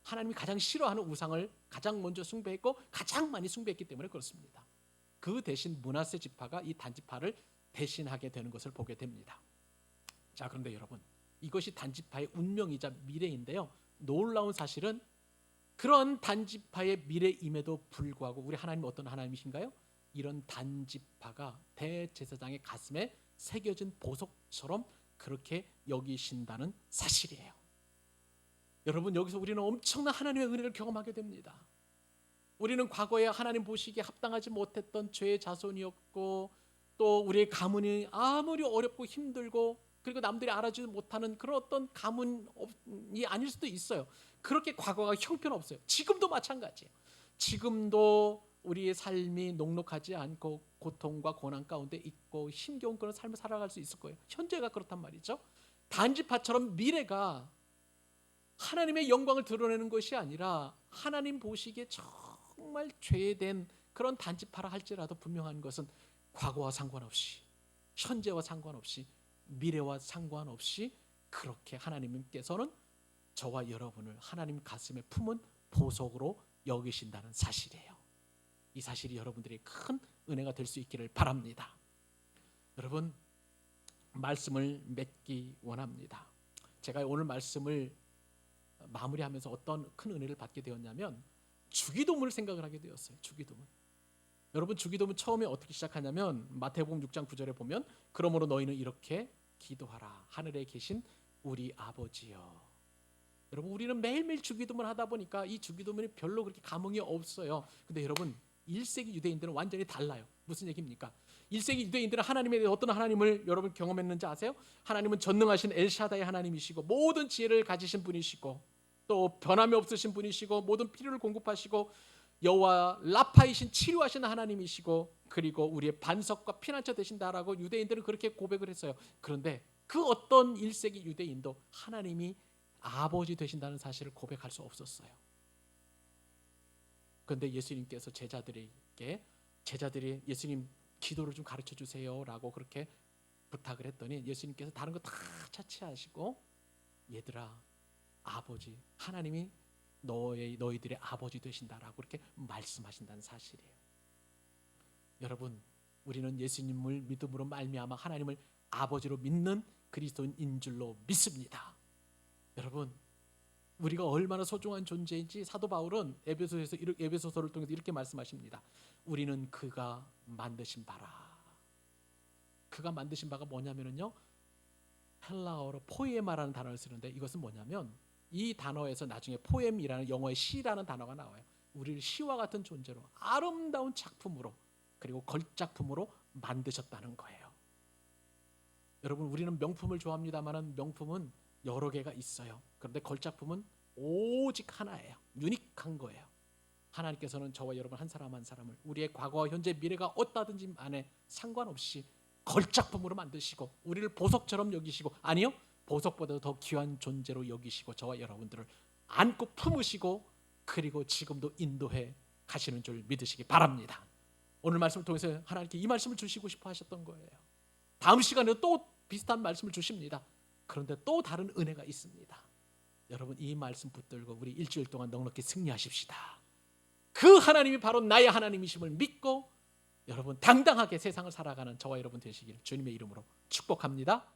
하나님이 가장 싫어하는 우상을 가장 먼저 숭배했고 가장 많이 숭배했기 때문에 그렇습니다. 그 대신 므낫세 지파가 이 단지파를 대신하게 되는 것을 보게 됩니다. 자, 그런데 여러분, 이것이 단지파의 운명이자 미래인데요, 놀라운 사실은 그런 단지파의 미래임에도 불구하고 우리 하나님은 어떤 하나님이신가요? 이런 단지파가 대제사장의 가슴에 새겨진 보석처럼 그렇게 여기신다는 사실이에요. 여러분, 여기서 우리는 엄청난 하나님의 은혜를 경험하게 됩니다. 우리는 과거에 하나님 보시기에 합당하지 못했던 죄의 자손이었고, 또 우리의 가문이 아무리 어렵고 힘들고 그리고 남들이 알아주지 못하는 그런 어떤 가문이 아닐 수도 있어요. 그렇게 과거가 형편없어요. 지금도 마찬가지예요. 지금도 우리의 삶이 녹록하지 않고 고통과 고난 가운데 있고 힘겨운 그런 삶을 살아갈 수 있을 거예요. 현재가 그렇단 말이죠. 단지파처럼 미래가 하나님의 영광을 드러내는 것이 아니라 하나님 보시기에 정말 죄된 그런 단지파라 할지라도 분명한 것은 과거와 상관없이, 현재와 상관없이, 미래와 상관없이 그렇게 하나님께서는 저와 여러분을 하나님 가슴에 품은 보석으로 여기신다는 사실이에요. 이 사실이 여러분들의 큰 은혜가 될 수 있기를 바랍니다. 여러분, 말씀을 맺기 원합니다. 제가 오늘 말씀을 마무리하면서 어떤 큰 은혜를 받게 되었냐면, 주기도문을 생각을 하게 되었어요. 주기도문. 여러분, 주기도문 처음에 어떻게 시작하냐면 마태복음 6장 9절에 보면, 그러므로 너희는 이렇게 기도하라. 하늘에 계신 우리 아버지여. 여러분, 우리는 매일매일 주기도문 하다 보니까 이 주기도문이 별로 그렇게 감흥이 없어요. 근데 여러분, 1세기 유대인들은 완전히 달라요. 무슨 얘기입니까? 1세기 유대인들은 하나님에 대해 어떤 하나님을 여러분 경험했는지 아세요? 하나님은 전능하신 엘샤다의 하나님이시고 모든 지혜를 가지신 분이시고 또 변함이 없으신 분이시고 모든 필요를 공급하시고 여호와 라파이신 치료하시는 하나님이시고 그리고 우리의 반석과 피난처 되신다라고 유대인들은 그렇게 고백을 했어요. 그런데 그 어떤 1세기 유대인도 하나님이 아버지 되신다는 사실을 고백할 수 없었어요. 그런데 예수님께서 제자들이 예수님 기도를 좀 가르쳐 주세요라고 그렇게 부탁을 했더니 예수님께서 다른 거 다 차치하시고, 얘들아, 아버지 하나님이 너희들의 아버지 되신다라고 그렇게 말씀하신다는 사실이에요. 여러분, 우리는 예수님을 믿음으로 말미암아 하나님을 아버지로 믿는 그리스도인인 줄로 믿습니다. 여러분, 우리가 얼마나 소중한 존재인지 사도 바울은 에베소서를 통해서 이렇게 말씀하십니다. 우리는 그가 만드신 바라. 그가 만드신 바가 뭐냐면요, 헬라어로 포에마라는 단어를 쓰는데, 이것은 뭐냐면 이 단어에서 나중에 포엠이라는 영어의 시라는 단어가 나와요. 우리를 시와 같은 존재로 아름다운 작품으로 그리고 걸작품으로 만드셨다는 거예요. 여러분, 우리는 명품을 좋아합니다만 명품은 여러 개가 있어요. 그런데 걸작품은 오직 하나예요. 유니크한 거예요. 하나님께서는 저와 여러분 한 사람 한 사람을 우리의 과거와 현재 미래가 어떠든지 안에 상관없이 걸작품으로 만드시고 우리를 보석처럼 여기시고, 아니요, 보석보다 더 귀한 존재로 여기시고 저와 여러분들을 안고 품으시고 그리고 지금도 인도해 가시는 줄 믿으시기 바랍니다. 오늘 말씀을 통해서 하나님께 이 말씀을 주시고 싶어 하셨던 거예요. 다음 시간에도 또 비슷한 말씀을 주십니다. 그런데 또 다른 은혜가 있습니다. 여러분, 이 말씀 붙들고 우리 일주일 동안 넉넉히 승리하십시다. 그 하나님이 바로 나의 하나님이심을 믿고 여러분 당당하게 세상을 살아가는 저와 여러분 되시길 주님의 이름으로 축복합니다.